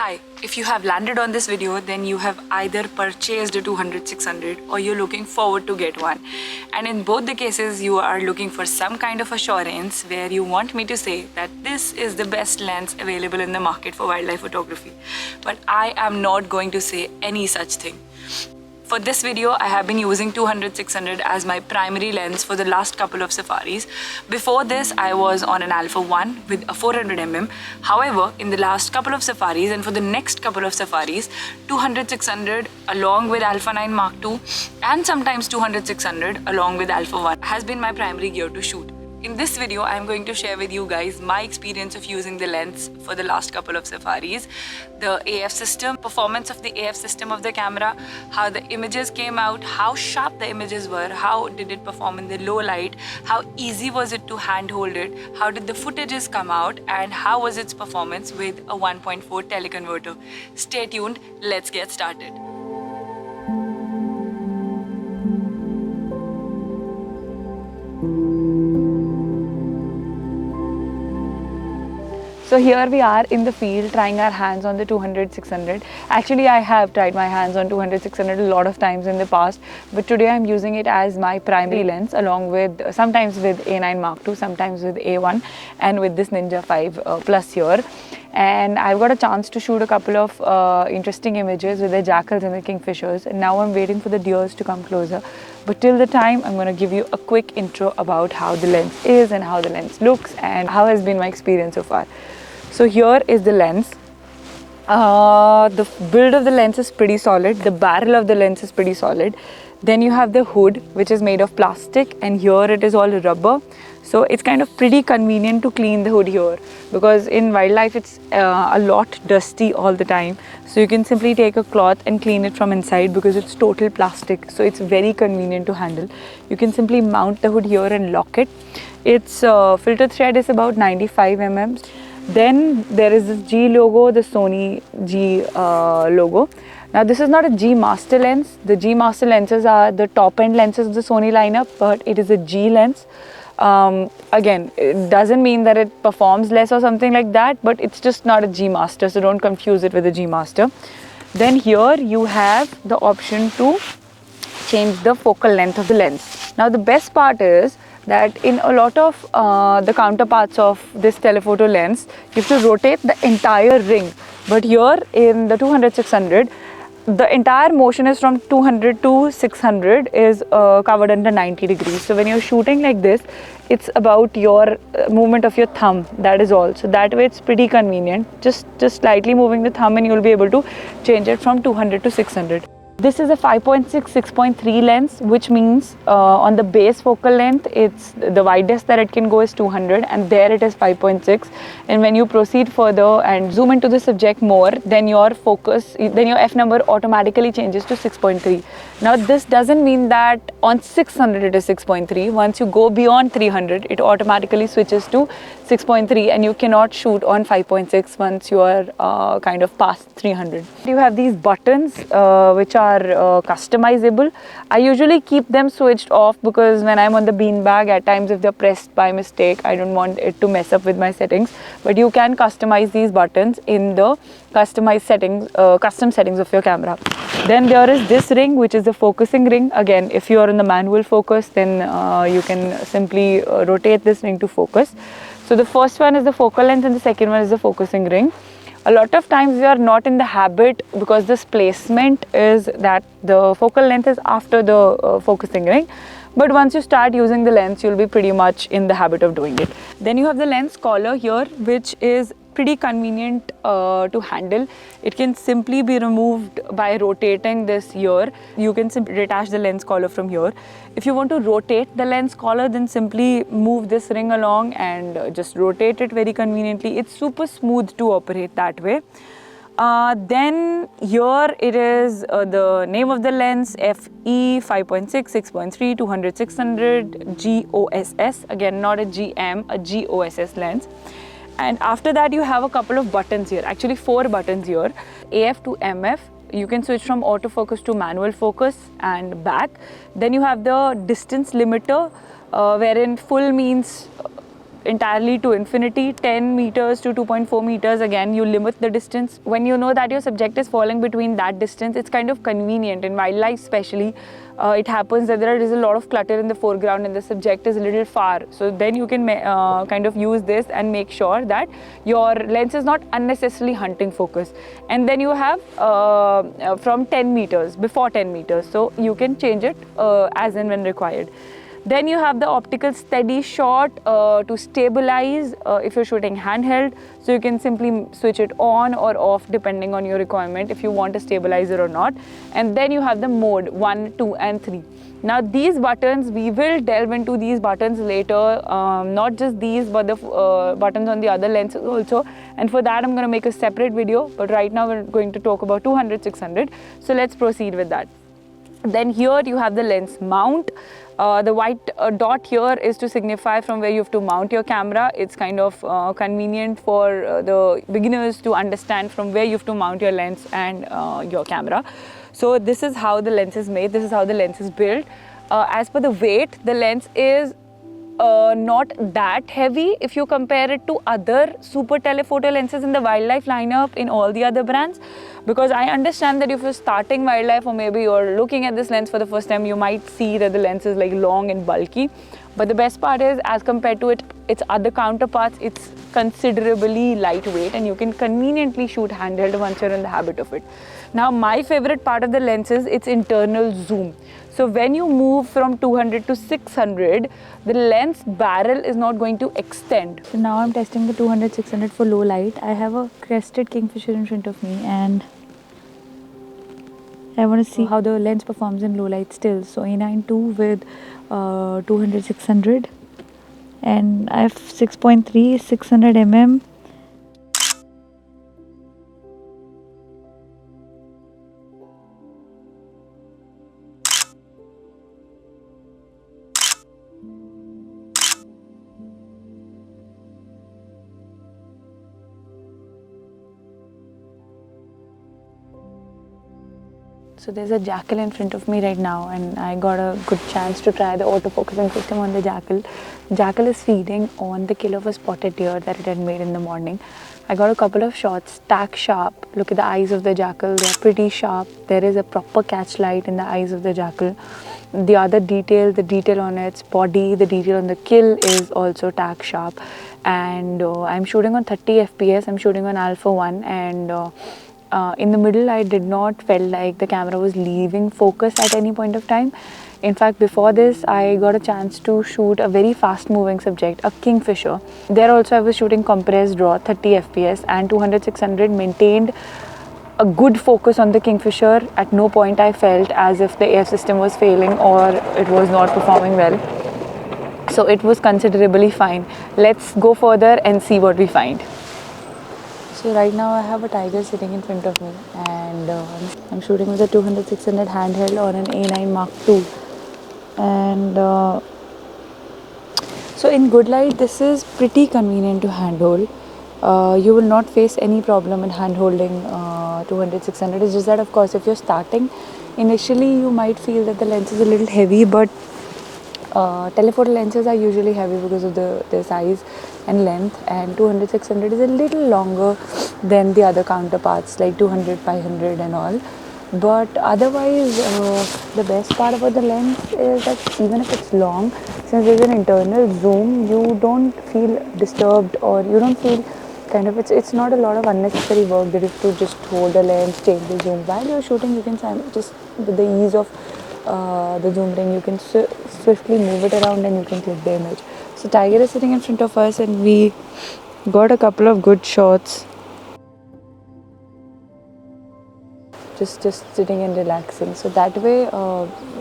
Hi, if you have landed on this video, then you have either purchased a 200-600 or you're looking forward to get one. And in both the cases, you are looking for some kind of assurance where you want me to say that this is the best lens available in the market for wildlife photography. But I am not going to say any such thing. For this video, I have been using 200-600 as my primary lens for the last couple of safaris. Before this, I was on an Alpha 1 with a 400mm. However, in the last couple of safaris and for the next couple of safaris, 200-600 along with Alpha 9 Mark II and sometimes 200-600 along with Alpha 1 has been my primary gear to shoot. In this video, I am going to share with you guys my experience of using the lens for the last couple of safaris, the AF system, performance of the AF system of the camera, how the images came out, how sharp the images were, how did it perform in the low light, how easy was it to handhold it, how did the footages come out, and how was its performance with a 1.4 teleconverter. Stay tuned, let's get started. So here we are in the field trying our hands on the 200-600. Actually, I have tried my hands on 200-600 a lot of times in the past, but today I'm using it as my primary lens along with sometimes with A9 Mark II, sometimes with A1 and with this Ninja 5 Plus here. And I've got a chance to shoot a couple of interesting images with the jackals and the kingfishers, and now I'm waiting for the deers to come closer. But till the time, I'm going to give you a quick intro about how the lens is and how the lens looks and how has been my experience so far. So here is the lens. The build of the lens is pretty solid. The barrel of the lens is pretty solid. Then you have the hood, which is made of plastic, and here it is all rubber. So it's kind of pretty convenient to clean the hood here, because in wildlife it's a lot dusty all the time. So you can simply take a cloth and clean it from inside because it's total plastic. So it's very convenient to handle. You can simply mount the hood here and lock it. Its filter thread is about 95 mm. Then there is this G logo, the Sony G logo. Now this is not a G Master lens. The G Master lenses are the top end lenses of the Sony lineup, but it is a G lens. Again, it doesn't mean that it performs less or something like that, but it's just not a G Master, so don't confuse it with a G Master. Then here you have the option to change the focal length of the lens. Now the best part is that in a lot of the counterparts of this telephoto lens, you have to rotate the entire ring. But here in the 200-600, the entire motion is from 200 to 600 is covered under 90 degrees. So when you're shooting like this, it's about your movement of your thumb, that is all. So that way it's pretty convenient. Just slightly moving the thumb and you'll be able to change it from 200 to 600. This is a 5.6, 6.3 lens, which means on the base focal length, it's the widest that it can go is 200, and there it is 5.6. And when you proceed further and zoom into the subject more, then your focus, then your f number automatically changes to 6.3. Now this doesn't mean that on 600 it is 6.3. Once you go beyond 300, it automatically switches to 6.3, and you cannot shoot on 5.6 once you are kind of past 300. You have these buttons which are customizable. I usually keep them switched off because when I'm on the beanbag, at times if they're pressed by mistake, I don't want it to mess up with my settings. But you can customize these buttons in the custom settings of your camera. Then there is this ring, which is the focusing ring. Again, if you are in the manual focus, then you can simply rotate this ring to focus. So the first one is the focal length and the second one is the focusing ring. A lot of times we are not in the habit, because this placement is that the focal length is after the focusing ring. But once you start using the lens, you'll be pretty much in the habit of doing it. Then you have the lens collar here, which is pretty convenient to handle. It can simply be removed by rotating this here. You can simply detach the lens collar from here. If you want to rotate the lens collar, then simply move this ring along and just rotate it very conveniently. It's super smooth to operate that way. Then here it is the name of the lens, FE 5.6, 6.3, 200-600, GOSS. Again, not a GM, a GOSS lens. And after that, you have a couple of buttons here, actually 4 buttons here, AF to MF. You can switch from autofocus to manual focus and back. Then you have the distance limiter, wherein full means entirely to infinity. 10 meters to 2.4 meters, again you limit the distance. When you know that your subject is falling between that distance, it's kind of convenient. In wildlife especially, it happens that there is a lot of clutter in the foreground and the subject is a little far. So then you can kind of use this and make sure that your lens is not unnecessarily hunting focus. And then you have from 10 meters, before 10 meters, so you can change it as and when required. Then you have the optical steady shot to stabilize if you're shooting handheld. So you can simply switch it on or off depending on your requirement if you want a stabilizer or not. And then you have the mode 1, 2 and 3. Now these buttons, we will delve into these buttons later, not just these but the buttons on the other lenses also, and for that I'm going to make a separate video, but right now we're going to talk about 200-600. So let's proceed with that. Then here you have the lens mount. The white dot here is to signify from where you have to mount your camera. It's kind of convenient for the beginners to understand from where you have to mount your lens and your camera. So this is how the lens is made, this is how the lens is built. As per the weight, the lens is not that heavy if you compare it to other super telephoto lenses in the wildlife lineup in all the other brands, because I understand that if you're starting wildlife or maybe you're looking at this lens for the first time, you might see that the lens is like long and bulky, but the best part is as compared to its other counterparts, it's considerably lightweight and you can conveniently shoot handheld once you're in the habit of it. Now my favorite part of the lens is its internal zoom. So when you move from 200 to 600, the lens barrel is not going to extend. So now I'm testing the 200-600 for low light. I have a crested kingfisher in front of me and I want to see how the lens performs in low light still. So A9-2 with 200-600 and I have 6.3, 600 mm. So there's a jackal in front of me right now and I got a good chance to try the autofocusing system on the jackal. Jackal is feeding on the kill of a spotted deer that it had made in the morning. I got a couple of shots, tack sharp. Look at the eyes of the jackal, they're pretty sharp. There is a proper catch light in the eyes of the jackal. The other detail, the detail on its body, the detail on the kill is also tack sharp. And I'm shooting on 30 FPS, I'm shooting on Alpha 1 and in the middle, I did not felt like the camera was leaving focus at any point of time. In fact, before this, I got a chance to shoot a very fast moving subject, a kingfisher. There also I was shooting compressed RAW, 30 FPS and 200-600 maintained a good focus on the kingfisher. At no point I felt as if the air system was failing or it was not performing well. So it was considerably fine. Let's go further and see what we find. So right now I have a tiger sitting in front of me and I'm shooting with a 200-600 handheld on an A9 Mark II. And so in good light, this is pretty convenient to handhold. You will not face any problem in handholding 200-600. It's just that of course if you're starting, initially you might feel that the lens is a little heavy, but telephoto lenses are usually heavy because of their size and length, and 200-600 is a little longer than the other counterparts like 200-500 and all. But otherwise, the best part about the lens is that even if it's long, since there's an internal zoom, you don't feel disturbed or you don't feel kind of, it's not a lot of unnecessary work that you have to just hold the lens, change the zoom. While you're shooting, you can just with the ease of the zoom ring, you can swiftly move it around and you can click the image. So tiger is sitting in front of us and we got a couple of good shots. Just sitting and relaxing. So that way,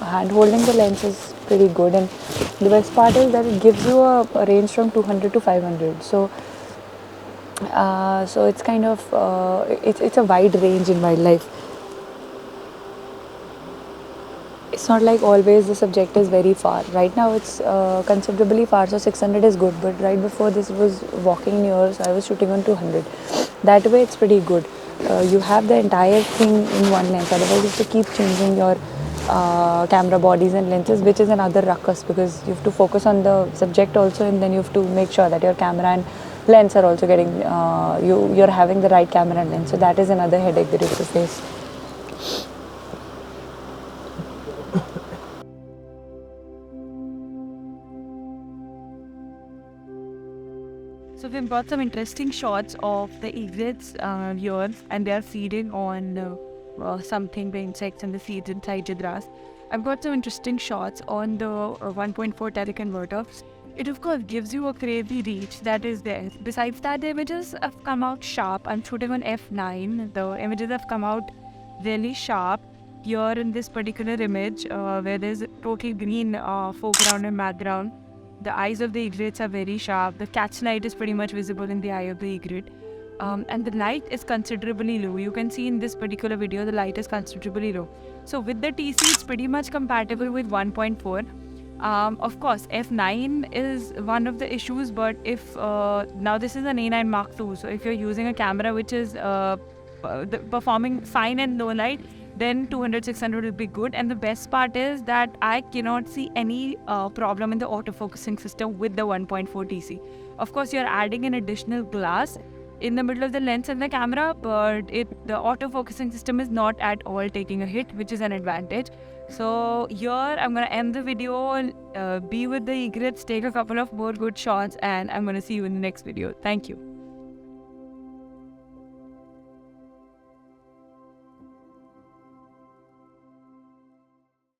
hand holding the lens is pretty good, and the best part is that it gives you a range from 200 to 500. So it's kind of it's a wide range in wildlife. It's not like always the subject is very far. Right now it's considerably far, so 600 is good, but right before this was walking near, so I was shooting on 200. That way it's pretty good. You have the entire thing in one lens, otherwise you have to keep changing your camera bodies and lenses, which is another ruckus because you have to focus on the subject also, and then you have to make sure that your camera and lens are also getting you're having the right camera and lens. So that is another headache that you have to face. So we've got some interesting shots of the egrets here, and they are feeding on something, the insects and the seeds inside Jidras. I've got some interesting shots on the 1.4 teleconverter. It of course gives you a crazy reach that is there. Besides that, the images have come out sharp. I'm shooting on f9. The images have come out really sharp. Here in this particular image, where there's totally green foreground and background, the eyes of the egrets are very sharp. The catch light is pretty much visible in the eye of the egret. And the light is considerably low. You can see in this particular video, the light is considerably low. So with the TC, it's pretty much compatible with 1.4. Of course, f9 is one of the issues, but if now this is an A9 Mark II, so if you're using a camera which is performing fine in low light, then 200-600 will be good. And the best part is that I cannot see any problem in the autofocusing system with the 1.4 TC. Of course, you're adding an additional glass in the middle of the lens and the camera, but the autofocusing system is not at all taking a hit, which is an advantage. So here I'm gonna end the video, be with the egrets, take a couple of more good shots, and I'm gonna see you in the next video. Thank you.